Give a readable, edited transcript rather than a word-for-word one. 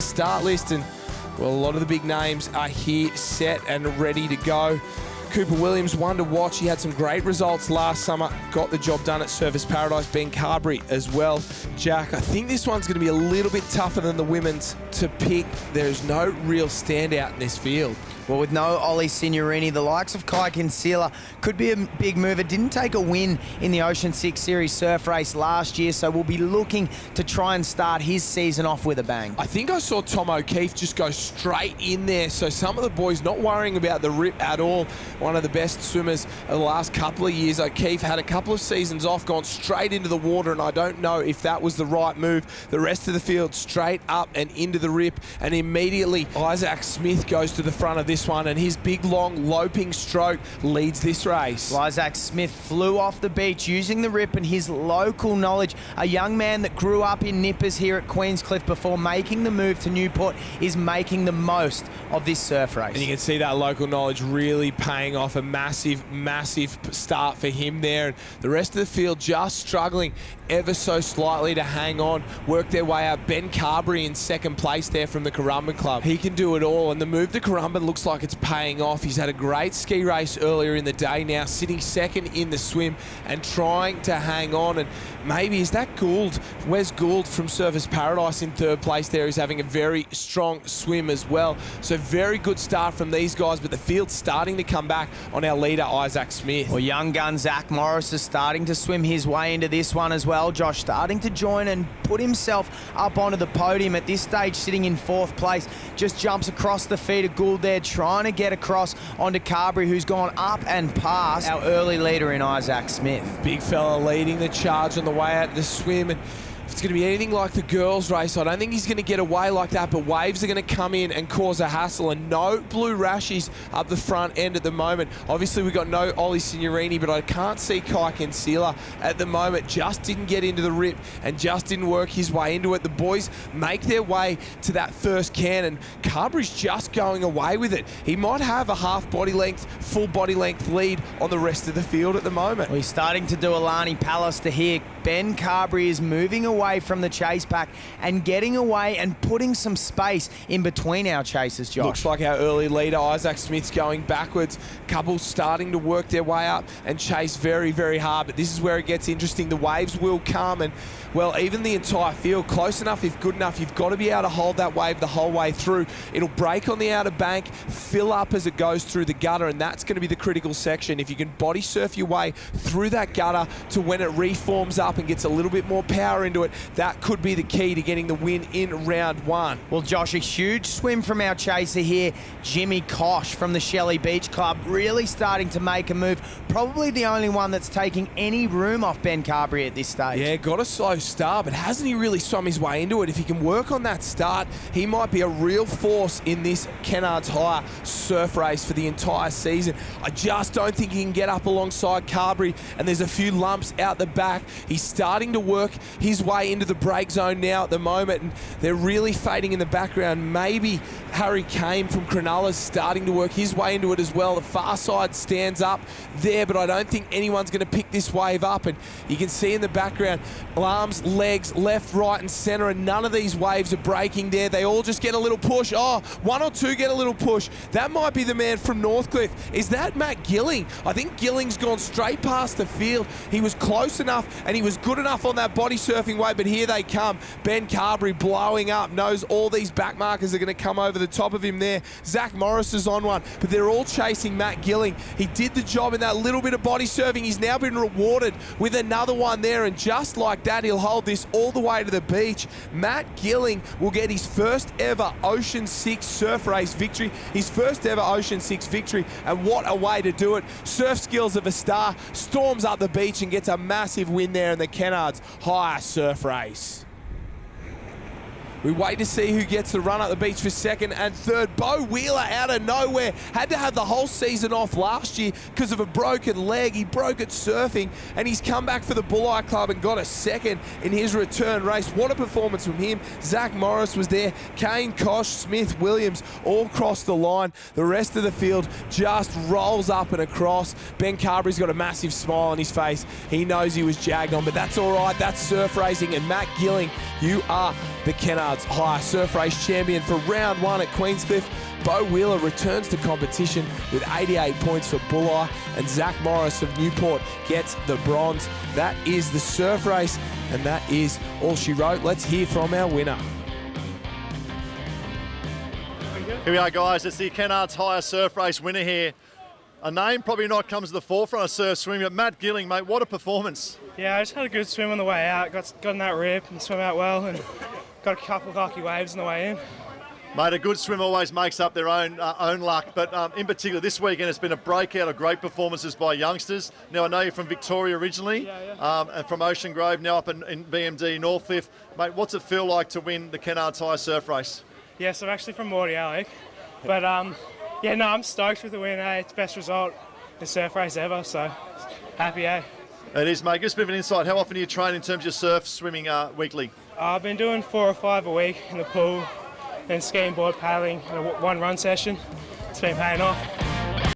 Start list, and well, a lot of the big names are here, set and ready to go. Cooper Williams, one to watch. He had some great results last summer. Got the job done at Surfers Paradise. Ben Carberry as well. Jack, I think this one's going to be a little bit tougher than the women's to pick. There's no real standout in this field. Well, with no Ollie Signorini, the likes of Kai Kinsella could be a big mover. Didn't take a win in the Ocean Six Series surf race last year, so we'll be looking to try and start his season off with a bang. I think I saw Tom O'Keefe just go straight in there, so some of the boys not worrying about the rip at all. One of the best swimmers of the last couple of years. O'Keefe had a couple of seasons off, gone straight into the water, and I don't know if that was the right move. The rest of the field straight up and into the rip, and immediately Isaac Smith goes to the front of this one, and his big, long, loping stroke leads this race. Isaac Smith flew off the beach using the rip and his local knowledge. A young man that grew up in Nippers here at Queenscliff before making the move to Newport is making the most of this surf race. And you can see that local knowledge really paying off. A massive, massive start for him there. And the rest of the field just struggling ever so slightly to hang on, work their way out. Ben Carberry in second place there from the Currumbin Club. He can do it all, and the move to Currumbin looks like it's paying off. He's had a great ski race earlier in the day, now sitting second in the swim and trying to hang on. And maybe, is that Gould? Wes Gould from Surfers Paradise in third place there is having a very strong swim as well. So very good start from these guys, but the field's starting to come back on our leader, Isaac Smith. Well, young gun Zach Morris is starting to swim his way into this one as well. Josh starting to join and put himself up onto the podium at this stage, sitting in fourth place. Just jumps across the feet of Gould there, trying to get across onto Carberry, who's gone up and past our early leader in Isaac Smith. Big fella leading the charge on the way out of the swim, and if it's going to be anything like the girls' race, I don't think he's going to get away like that, but waves are going to come in and cause a hassle, and no blue rashies up the front end at the moment. Obviously, we've got no Ollie Signorini, but I can't see Kai Kinsella at the moment. Just didn't get into the rip and just didn't work his way into it. The boys make their way to that first can, and Carberry's just going away with it. He might have a half body length, full body length lead on the rest of the field at the moment. Well, he's starting to do Alani Pallister here. Ben Carberry is moving away from the chase pack and getting away and putting some space in between our chasers, Josh. Looks like our early leader, Isaac Smith's going backwards. Couple starting to work their way up and chase very, very hard. But this is where it gets interesting. The waves will come, and, well, even the entire field, close enough if good enough. You've got to be able to hold that wave the whole way through. It'll break on the outer bank, fill up as it goes through the gutter, and that's going to be the critical section. If you can body surf your way through that gutter to when it reforms up and gets a little bit more power into it, that could be the key to getting the win in round one. Well, Josh, a huge swim from our chaser here, Jimmy Kosh from the Shelley Beach Club, really starting to make a move. Probably the only one that's taking any room off Ben Carberry at this stage. Yeah, got a slow start, but hasn't he really swum his way into it? If he can work on that start, he might be a real force in this Kennards Hire surf race for the entire season. I just don't think he can get up alongside Carberry, and there's a few lumps out the back. He's starting to work his way into the break zone now at the moment, and they're really fading in the background. Maybe Harry Kane from Cronulla's starting to work his way into it as well. The far side stands up there, but I don't think anyone's going to pick this wave up, and you can see in the background arms, legs, left, right and centre, and none of these waves are breaking there. They all just get a little push. Oh, one or two get a little push. That might be the man from Northcliffe. Is that Matt Gilling? I think Gilling's gone straight past the field. He was close enough and he was good enough on that body surfing wave, but here they come. Ben Carberry blowing up, knows all these back markers are going to come over the top of him there. Zach Morris is on one, but they're all chasing Matt Gilling. He did the job in that little bit of body surfing. He's now been rewarded with another one there, and just like that, he'll hold this all the way to the beach. Matt Gilling will get his first ever Ocean Six surf race victory, his first ever Ocean Six victory, and what a way to do it. Surf skills of a star, storms up the beach and gets a massive win there in the Kennards Hire surf race. We wait to see who gets the run up the beach for second and third. Bo Wheeler out of nowhere. Had to have the whole season off last year because of a broken leg. He broke it surfing, and he's come back for the Bulli Club and got a second in his return race. What a performance from him. Zach Morris was there. Kane, Kosh, Smith, Williams all crossed the line. The rest of the field just rolls up and across. Ben Carberry's got a massive smile on his face. He knows he was jagged on, but that's all right. That's surf racing. And Matt Gilling, you are the Kennards Hire Surf Race champion for round 1 at Queenscliff. Bo Wheeler returns to competition with 88 points for Bulli, and Zach Morris of Newport gets the bronze. That is the surf race, and that is all she wrote. Let's hear from our winner. Here we are, guys. It's the Kennards Hire Surf Race winner here. A name probably not comes to the forefront of surf swimming, but Matt Gilling, mate, what a performance. Yeah, I just had a good swim on the way out. Got in that rip and swam out well, and got a couple of lucky waves on the way in. Mate, a good swim always makes up their own luck, but in particular this weekend it's been a breakout of great performances by youngsters. Now I know you're from Victoria originally, and from Ocean Grove, now up in BMD Northcliffe. Mate, what's it feel like to win the Kennards Hire Surf Race? Yes, I'm actually from Mordialloc, but yeah, no, I'm stoked with the win. It's best result in surf race ever, so happy, eh? It is, mate. Give us a bit of an insight. How often do you train in terms of your surf swimming weekly? I've been doing 4 or 5 a week in the pool, then skiing, board, paddling, and one run session. It's been paying off.